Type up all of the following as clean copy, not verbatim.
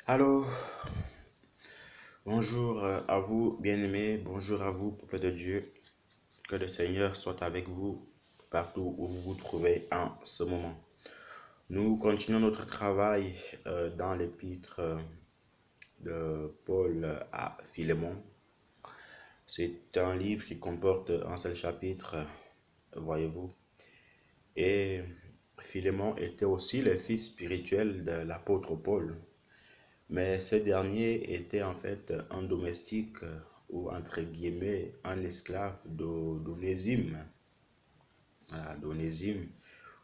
Allô, bonjour à vous, bien-aimés, bonjour à vous, peuple de Dieu. Que le Seigneur soit avec vous partout où vous vous trouvez en ce moment. Nous continuons notre travail dans l'épître de Paul à Philémon. C'est un livre qui comporte un seul chapitre, voyez-vous. Et Philémon était aussi le fils spirituel de l'apôtre Paul. Mais ce dernier était en fait un domestique ou entre guillemets un esclave d'Onésime. Voilà, d'Onésime.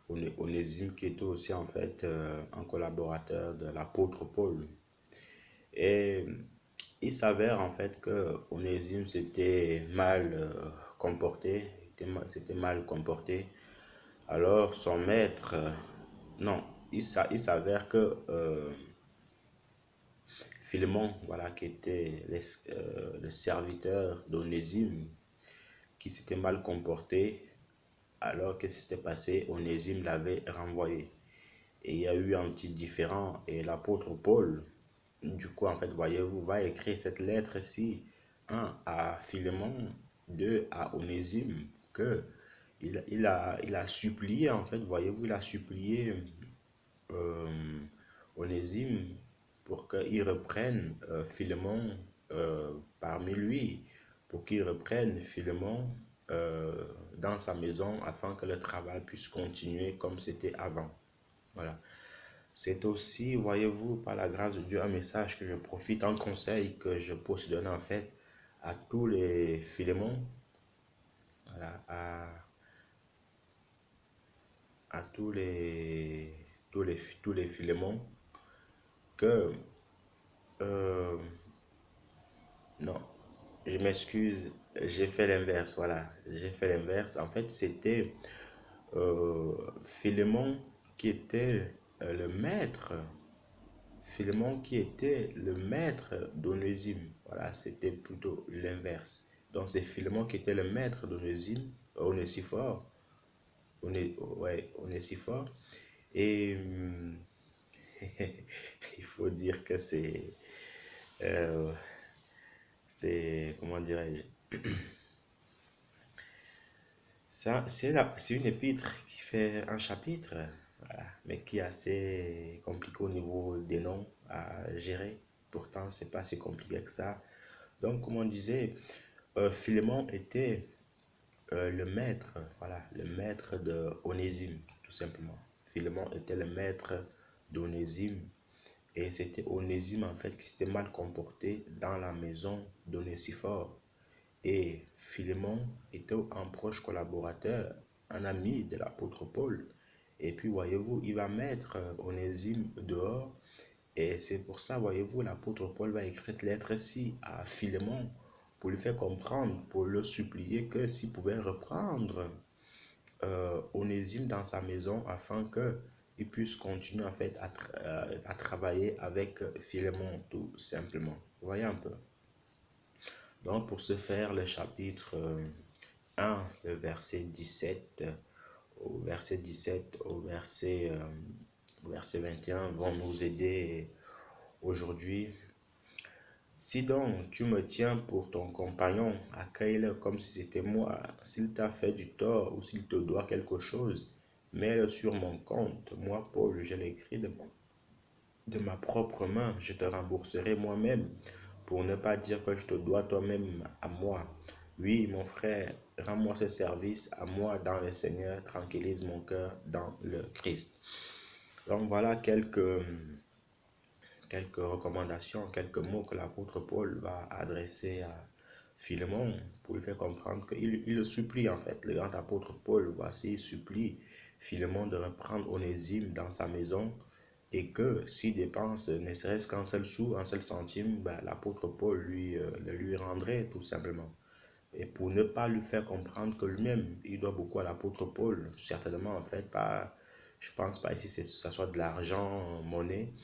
Onésime qui était aussi en fait un collaborateur de l'apôtre Paul. Et il s'avère en fait que Onésime s'était mal comporté, s'était mal comporté. Alors son maître, non, il s'avère que Philémon, voilà, qui était le serviteur d'Onésime, qui s'était mal comporté, alors que ce s'était passé, Onésime l'avait renvoyé. Et il y a eu un petit différend, et l'apôtre Paul, du coup, en fait, voyez-vous, va écrire cette lettre-ci, un à Philémon, deux à Onésime, que il a supplié, en fait, voyez-vous, il a supplié euh, Onésime pour qu'il reprenne Philémon parmi lui, pour qu'il reprenne Philémon dans sa maison afin que le travail puisse continuer comme c'était avant. Voilà. C'est aussi, voyez-vous, par la grâce de Dieu, un message que je profite, un conseil que je peux se donner en fait à tous les Philémons, voilà, à tous les Philémons, que euh, non, je m'excuse, j'ai fait l'inverse, voilà, j'ai fait l'inverse. En fait, c'était Philémon qui était le maître, Philémon qui était le maître d'Onésime. Voilà, c'était plutôt l'inverse. Donc, c'est Philémon qui était le maître d'Onésime, Onésiphore, ouais, Onésiphore. Et il faut dire que euh, comment dirais-je, ça, c'est une épître qui fait un chapitre, voilà, mais qui est assez compliqué au niveau des noms à gérer. Pourtant, c'est pas si compliqué que ça. Donc, comme on disait, Philémon était le maître, voilà, le maître de Onésime, tout simplement. Philémon était le maître d'Onésime. Et c'était Onésime, en fait, qui s'était mal comporté dans la maison d'Onésiphore. Et Philémon était un proche collaborateur, un ami de l'apôtre Paul. Et puis, voyez-vous, il va mettre Onésime dehors. Et c'est pour ça, voyez-vous, l'apôtre Paul va écrire cette lettre-ci à Philémon pour lui faire comprendre, pour le supplier que s'il pouvait reprendre Onésime dans sa maison afin qu'il puisse continuer en fait à travailler avec Philémon tout simplement. Vous voyez un peu. Donc, pour ce faire, le chapitre 1, le verset 17 au verset 21 vont nous aider aujourd'hui. Si donc tu me tiens pour ton compagnon, accueille-le comme si c'était moi. S'il t'a fait du tort ou s'il te doit quelque chose, mets-le sur mon compte. Moi, Paul, je l'écris de ma propre main. Je te rembourserai moi-même pour ne pas dire que je te dois toi-même à moi. Oui, mon frère, rends-moi ce service à moi dans le Seigneur, tranquillise mon cœur dans le Christ. Donc voilà quelques recommandations, quelques mots que l'apôtre Paul va adresser à Philémon pour lui faire comprendre qu'il le supplie en fait. Le grand apôtre Paul, voici, il supplie Philémon de reprendre Onésime dans sa maison et que s'il dépense ne serait-ce qu'un seul sou, un seul centime, ben, l'apôtre Paul le lui rendrait tout simplement. Et pour ne pas lui faire comprendre que lui-même, il doit beaucoup à l'apôtre Paul, certainement en fait, pas, je pense pas ici que ce soit de l'argent, monnaie,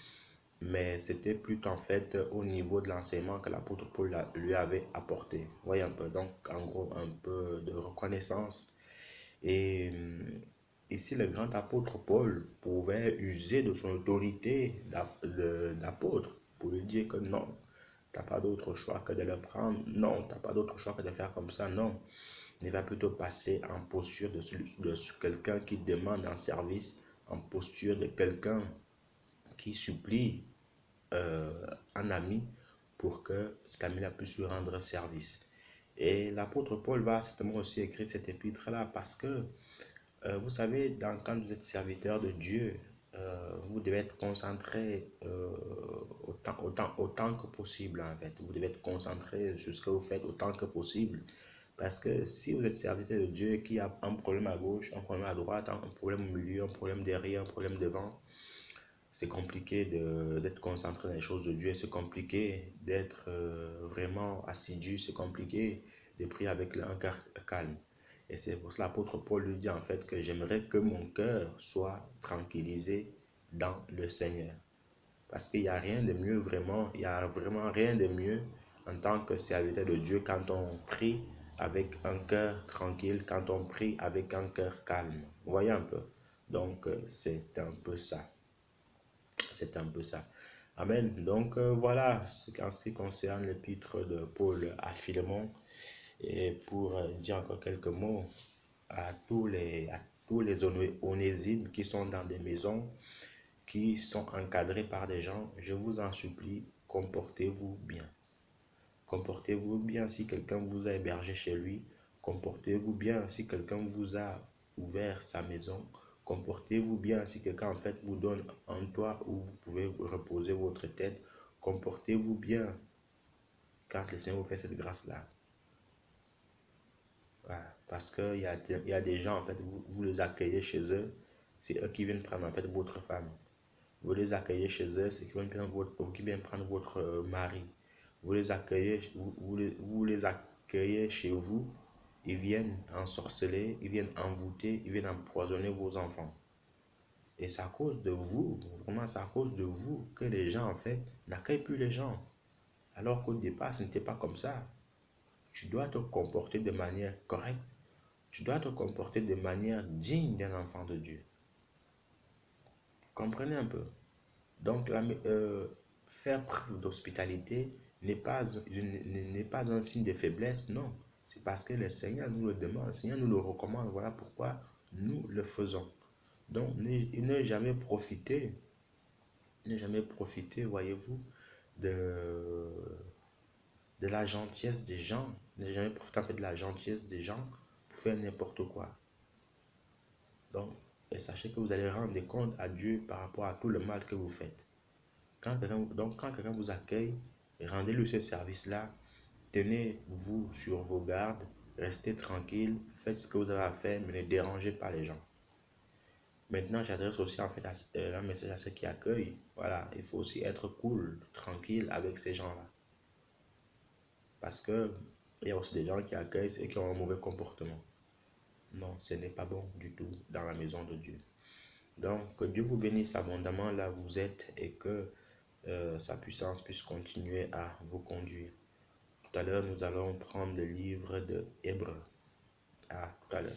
mais c'était plutôt en fait au niveau de l'enseignement que l'apôtre Paul lui avait apporté. Voyez un peu, donc en gros un peu de reconnaissance. Et ici, le grand apôtre Paul pouvait user de son autorité d'apôtre pour lui dire que non, tu n'as pas d'autre choix que de le prendre. Non, tu n'as pas d'autre choix que de faire comme ça. Non, il va plutôt passer en posture de quelqu'un qui demande un service, en posture de quelqu'un qui supplie un ami pour que cet ami-là puisse lui rendre service. Et l'apôtre Paul va certainement aussi écrire cette épître-là parce que, vous savez, quand vous êtes serviteur de Dieu, vous devez être concentré autant que possible en fait. Vous devez être concentré sur ce que vous faites autant que possible. Parce que si vous êtes serviteur de Dieu et qu'il y a un problème à gauche, un problème à droite, un problème au milieu, un problème derrière, un problème devant, c'est compliqué d'être concentré dans les choses de Dieu, c'est compliqué d'être vraiment assidu, c'est compliqué de prier avec un cœur calme. Et c'est pour cela l'apôtre Paul lui dit en fait que j'aimerais que mon cœur soit tranquillisé dans le Seigneur. Parce qu'il n'y a rien de mieux vraiment, il n'y a vraiment rien de mieux en tant que serviteur de Dieu quand on prie avec un cœur tranquille, quand on prie avec un cœur calme. Vous voyez un peu? Donc c'est un peu ça. C'est un peu ça. Amen. Donc voilà en ce qui concerne l'épître de Paul à Philémon. Et pour dire encore quelques mots à tous les onésime qui sont dans des maisons, qui sont encadrés par des gens, je vous en supplie, comportez-vous bien. Comportez-vous bien si quelqu'un vous a hébergé chez lui. Comportez-vous bien si quelqu'un vous a ouvert sa maison. Comportez-vous bien si quelqu'un en fait vous donne un toit où vous pouvez reposer votre tête. Comportez-vous bien quand le Seigneur vous fait cette grâce-là. Voilà. Parce qu'il y a des gens, en fait, vous les accueillez chez eux, c'est eux qui viennent prendre en fait votre femme. Vous les accueillez chez eux, c'est qui viennent prendre votre mari. Vous les accueillez chez vous, ils viennent ensorceler, ils viennent envoûter, ils viennent empoisonner vos enfants. Et c'est à cause de vous, vraiment c'est à cause de vous que les gens en fait n'accueillent plus les gens. Alors qu'au départ, ce n'était pas comme ça. Tu dois te comporter de manière correcte. Tu dois te comporter de manière digne d'un enfant de Dieu. Vous comprenez un peu? Donc, faire preuve d'hospitalité n'est pas un signe de faiblesse, non. C'est parce que le Seigneur nous le demande, le Seigneur nous le recommande. Voilà pourquoi nous le faisons. Donc, ne jamais profiter, voyez-vous, de, de la gentillesse des gens. Ne jamais profiter en fait de la gentillesse des gens pour faire n'importe quoi. Donc, et sachez que vous allez rendre compte à Dieu par rapport à tout le mal que vous faites. Quand quelqu'un vous accueille, rendez-lui ce service-là, tenez-vous sur vos gardes, restez tranquille, faites ce que vous avez à faire, mais ne dérangez pas les gens. Maintenant, j'adresse aussi en fait un message à ceux qui accueillent. Voilà, il faut aussi être cool, tranquille avec ces gens-là. Parce que il y a aussi des gens qui accueillent et qui ont un mauvais comportement. Non, ce n'est pas bon du tout dans la maison de Dieu. Donc, que Dieu vous bénisse abondamment là où vous êtes et que sa puissance puisse continuer à vous conduire. Tout à l'heure, nous allons prendre le livre de Hébreux. À tout à l'heure.